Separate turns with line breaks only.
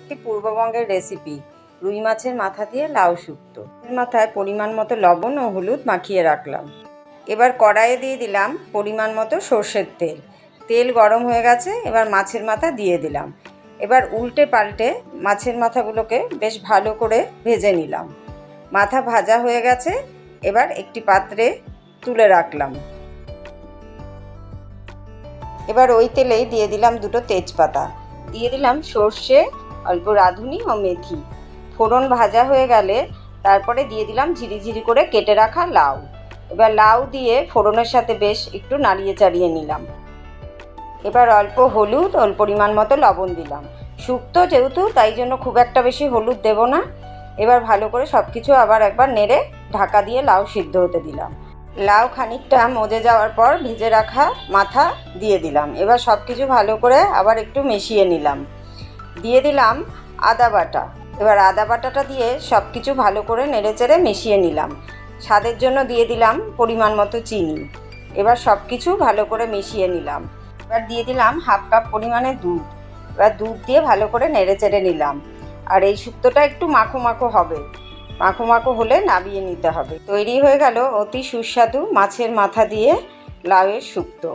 একটি পূর্ববঙ্গের রেসিপি, রুই মাছের মাথা দিয়ে লাউ শুক্তো। এর মাথায় পরিমাণ মতো লবণ ও হলুদ মাখিয়ে রাখলাম। এবার কড়াইয়ে দিয়ে দিলাম পরিমাণ মতো সর্ষের তেল। তেল গরম হয়ে গেছে, এবার মাছের মাথা দিয়ে দিলাম। এবার উল্টে পাল্টে মাছের মাথাগুলোকে বেশ ভালো করে ভেজে নিলাম। মাথা ভাজা হয়ে গেছে, এবার একটি পাত্রে তুলে রাখলাম। এবার ওই তেলেই দিয়ে দিলাম দুটো তেজপাতা, দিয়ে দিলাম সর্ষে, অল্প রাঁধুনি ও মেথি। ফোড়ন ভাজা হয়ে গেলে তারপরে দিয়ে দিলাম ঝিরিঝিরি করে কেটে রাখা লাউ। এবার লাউ দিয়ে ফোড়নের সাথে বেশ একটু নাড়িয়ে চাড়িয়ে নিলাম। এবার অল্প হলুদ, অল্প পরিমাণ মতো লবণ দিলাম। শুক্তো যেহেতু, তাই জন্য খুব একটা বেশি হলুদ দেব না। এবার ভালো করে সব কিছু আবার একবার নেড়ে ঢাকা দিয়ে লাউ সিদ্ধ হতে দিলাম। লাউ খানিকটা মজে যাওয়ার পর ভেজে রাখা মাথা দিয়ে দিলাম। এবার সব কিছু ভালো করে আবার একটু মিশিয়ে নিলাম। দিয়ে দিলাম আদা বাটা। এবার আদা বাটাটা দিয়ে সব কিছু ভালো করে নেড়েচেড়ে মিশিয়ে নিলাম। স্বাদের জন্য দিয়ে দিলাম পরিমাণ মতো চিনি। এবার সব কিছু ভালো করে মিশিয়ে নিলাম। এবার দিয়ে দিলাম হাফ কাপ পরিমাণে দুধ। এবার দুধ দিয়ে ভালো করে নেড়েচেড়ে নিলাম। আর এই শুক্তোটা একটু মাখো মাখো হবে, মাখো মাখো হলে নামিয়ে নিতে হবে। তৈরি হয়ে গেল অতি সুস্বাদু মাছের মাথা দিয়ে লাউয়ের শুক্তো।